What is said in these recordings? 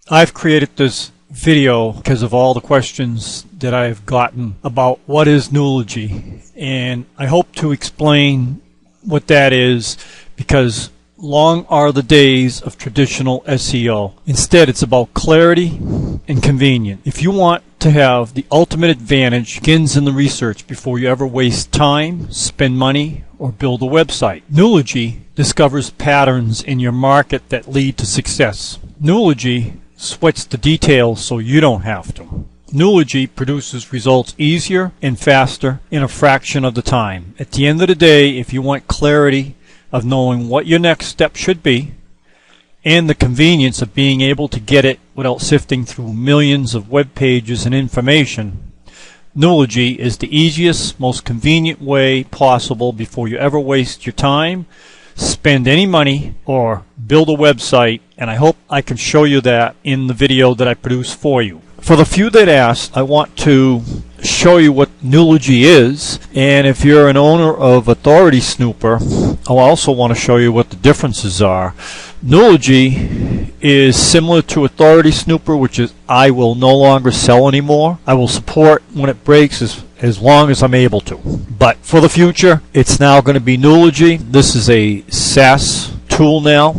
I've created this video because of all the questions that I've gotten about what is Nooology, and I hope to explain what that is, because long are the days of traditional SEO. Instead, it's about clarity and convenience. If you want to have the ultimate advantage, it begins in the research before you ever waste time, spend money, or build a website. Nooology discovers patterns in your market that lead to success. Nooology sweats the details so you don't have to. Nooology produces results easier and faster in a fraction of the time. At the end of the day, if you want clarity of knowing what your next step should be and the convenience of being able to get it without sifting through millions of web pages and information, Nooology is the easiest, most convenient way possible before you ever waste your time, spend any money, or build a website, and I hope I can show you that in the video that I produce for you. For the few that asked, I want to show you what Nooology is, and if you're an owner of Authority Snooper, I'll also want to show you what the differences are. Nooology is similar to Authority Snooper, which is I will no longer sell anymore. I will support when it breaks as long as I'm able to. But for the future, it's now going to be Nooology. This is a SaaS tool now.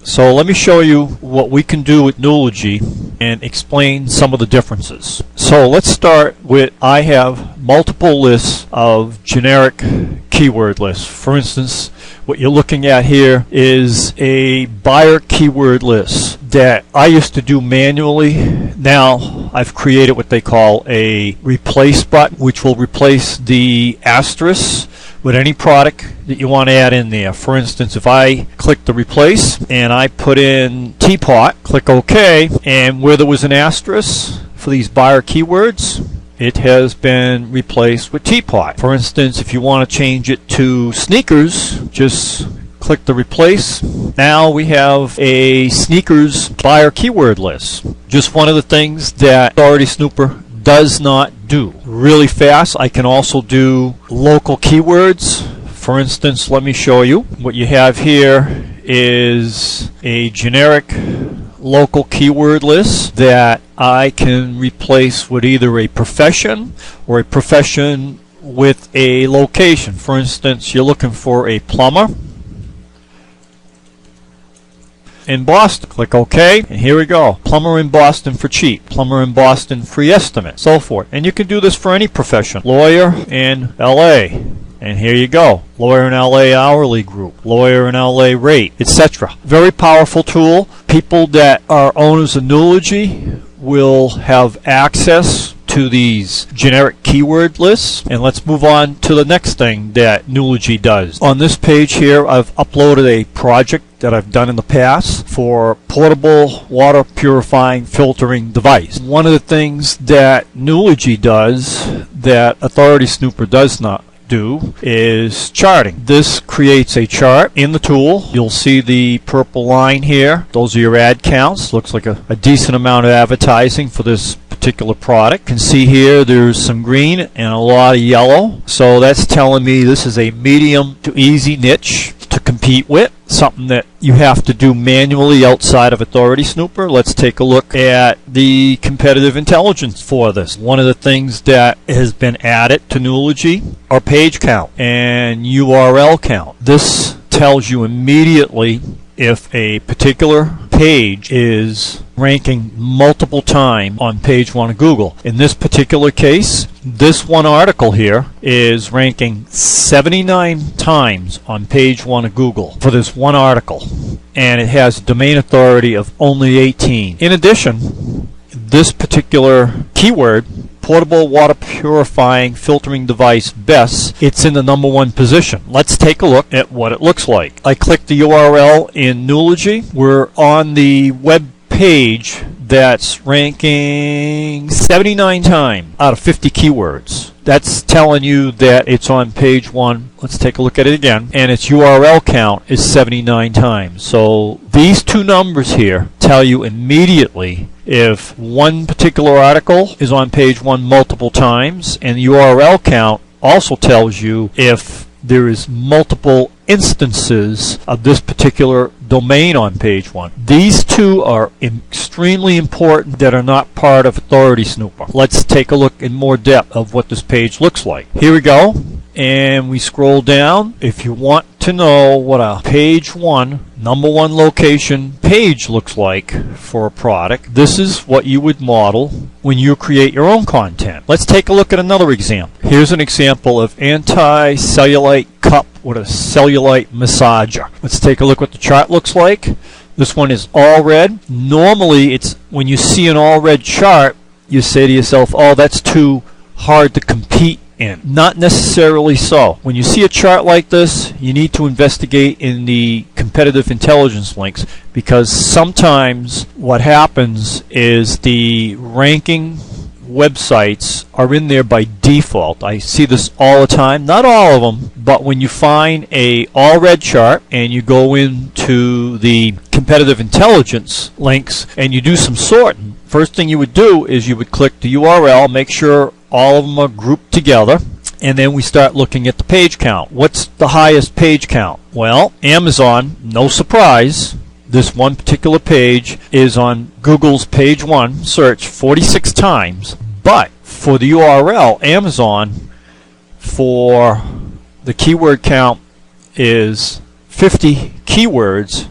So let me show you what we can do with Nooology and explain some of the differences. So let's start with, I have multiple lists of generic keyword lists. For instance, what you're looking at here is a buyer keyword list that I used to do manually. Now I've created what they call a replace button, which will replace the asterisk with any product that you want to add in there. For instance, if I click the replace and I put in teapot, click OK, and where there was an asterisk for these buyer keywords, it has been replaced with teapot. For instance, if you want to change it to sneakers, just click the replace. Now we have a sneakers buyer keyword list. Just one of the things that Authority Snooper does not do. Really fast, I can also do local keywords. For instance, let me show you. What you have here is a generic local keyword list that I can replace with either a profession or a profession with a location. For instance, you're looking for a plumber in Boston. Click OK, and here we go. Plumber in Boston for cheap. Plumber in Boston free estimate. So forth. And you can do this for any profession. Lawyer in LA. And here you go. Lawyer in LA hourly group. Lawyer in LA rate, etc. Very powerful tool. People that are owners of Nooology will have access to these generic keyword lists. And let's move on to the next thing that Nooology does. On this page here, I've uploaded a project that I've done in the past for portable water purifying filtering device. One of the things that Nooology does that Authority Snooper does not do is charting. This creates a chart in the tool. You'll see the purple line here. Those are your ad counts. Looks like a decent amount of advertising for this particular product. You can see here there's some green and a lot of yellow. So that's telling me this is a medium to easy niche to compete with. Something that you have to do manually outside of Authority Snooper. Let's take a look at the competitive intelligence for this. One of the things that has been added to Nooology are page count and URL count. This tells you immediately if a particular page is ranking multiple times on page 1 of Google. In this particular case, this one article here is ranking 79 times on page 1 of Google for this one article, and it has a domain authority of only 18. In addition, this particular keyword, portable water purifying filtering device best, it's in the #1 position. Let's take a look at what it looks like. I click the URL in Nooology. We're on the web page that's ranking 79 times out of 50 keywords. That's telling you that it's on page 1. Let's take a look at it again. And its URL count is 79 times. So these two numbers here tell you immediately if one particular article is on page 1 multiple times, and the URL count also tells you if there is multiple instances of this particular domain on page 1. These two are extremely important that are not part of Authority Snooper. Let's take a look in more depth of what this page looks like. Here we go, and we scroll down. If you want to know what a page 1, number 1 location page looks like for a product, this is what you would model when you create your own content. Let's take a look at another example. Here's an example of anti-cellulite cup with a cellulite massager. Let's take a look what the chart looks like. This one is all red. Normally, it's when you see an all red chart, you say to yourself, oh, that's too hard to compete in. Not necessarily so. When you see a chart like this, you need to investigate in the competitive intelligence links, because sometimes what happens is the ranking websites are in there by default. I see this all the time, not all of them, but when you find a all red chart and you go into the competitive intelligence links and you do some sorting, first thing you would do is you would click the URL, make sure all of them are grouped together, and then we start looking at the page count. What's the highest page count? Well, Amazon, no surprise, this one particular page is on Google's page 1 search 46 times, but for the URL, Amazon, for the keyword count is 50 keywords,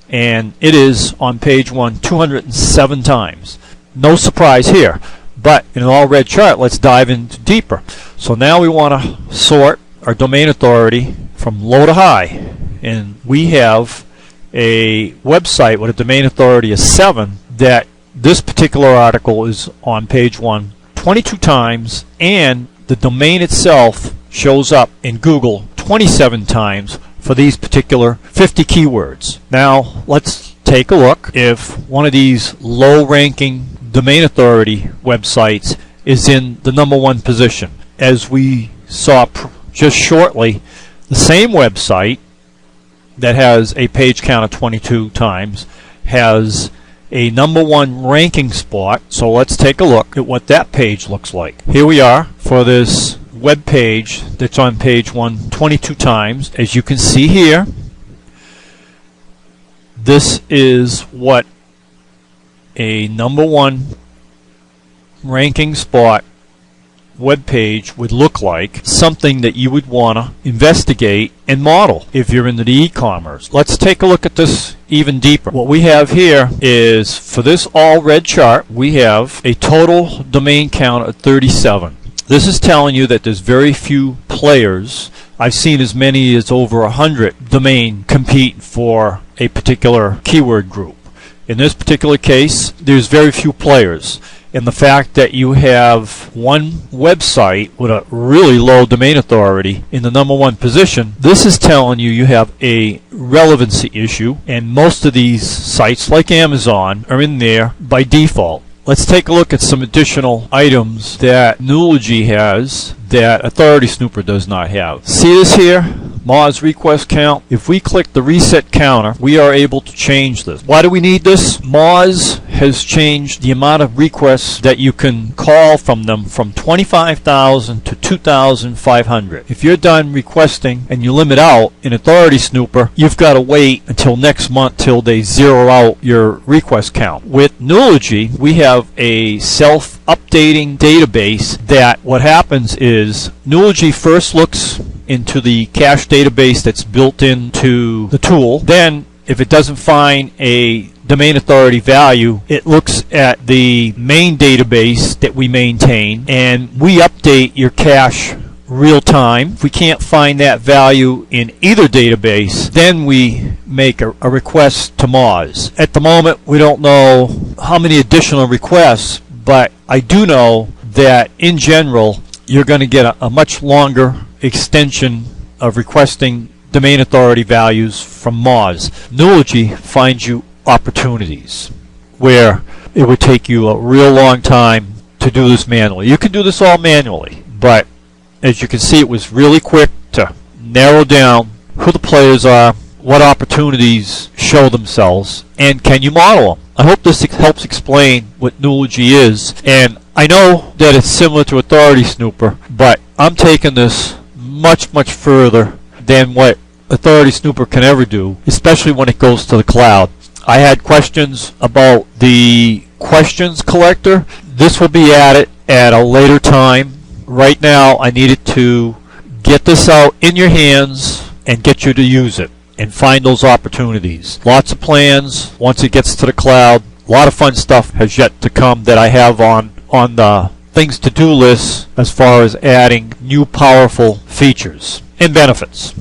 and it is on page 1 207 times. No surprise here, but in an all red chart, let's dive into deeper. So now we want to sort our domain authority from low to high, and we have a website with a domain authority of 7 that this particular article is on page 1 22 times, and the domain itself shows up in Google 27 times for these particular 50 keywords. Now let's take a look if one of these low ranking domain authority websites is in the number 1 position. As we saw just shortly, the same website that has a page count of 22 times has a number 1 ranking spot. So let's take a look at what that page looks like. Here we are for this web page that's on page 1 22 times. As you can see here, this is what a number 1 ranking spot web page would look like, something that you would want to investigate and model if you're into the e-commerce. Let's take a look at this even deeper. What we have here is, for this all red chart, we have a total domain count of 37. This is telling you that there's very few players. I've seen as many as over 100 domain compete for a particular keyword group. In this particular case, there's very few players. And the fact that you have one website with a really low domain authority in the number 1 position, this is telling you you have a relevancy issue, and most of these sites like Amazon are in there by default. Let's take a look at some additional items that Nooology has that Authority Snooper does not have. See this here? Moz request count. If we click the reset counter, we are able to change this. Why do we need this? Moz has changed the amount of requests that you can call from them from 25,000 to 2,500. If you're done requesting and you limit out in Authority Snooper, you've got to wait until next month till they zero out your request count. With Nooology, we have a self-updating database that what happens is Nooology first looks into the cache database that's built into the tool. Then, if it doesn't find a domain authority value, it looks at the main database that we maintain, and we update your cache real time. If we can't find that value in either database, then we make a request to Moz. At the moment, we don't know how many additional requests, but I do know that in general, you're going to get a much longer extension of requesting domain authority values from Moz. Nooology finds you opportunities where it would take you a real long time to do this manually. You can do this all manually, but as you can see, it was really quick to narrow down who the players are, what opportunities show themselves, and can you model them. I hope this helps explain what Nooology is, and I know that it's similar to Authority Snooper, but I'm taking this much further than what Authority Snooper can ever do, especially when it goes to the cloud. I had questions about the questions collector. This will be added at a later time. Right now, I needed to get this out in your hands and get you to use it and find those opportunities. Lots of plans once it gets to the cloud. A lot of fun stuff has yet to come that I have on the things to do list as far as adding new powerful features and benefits.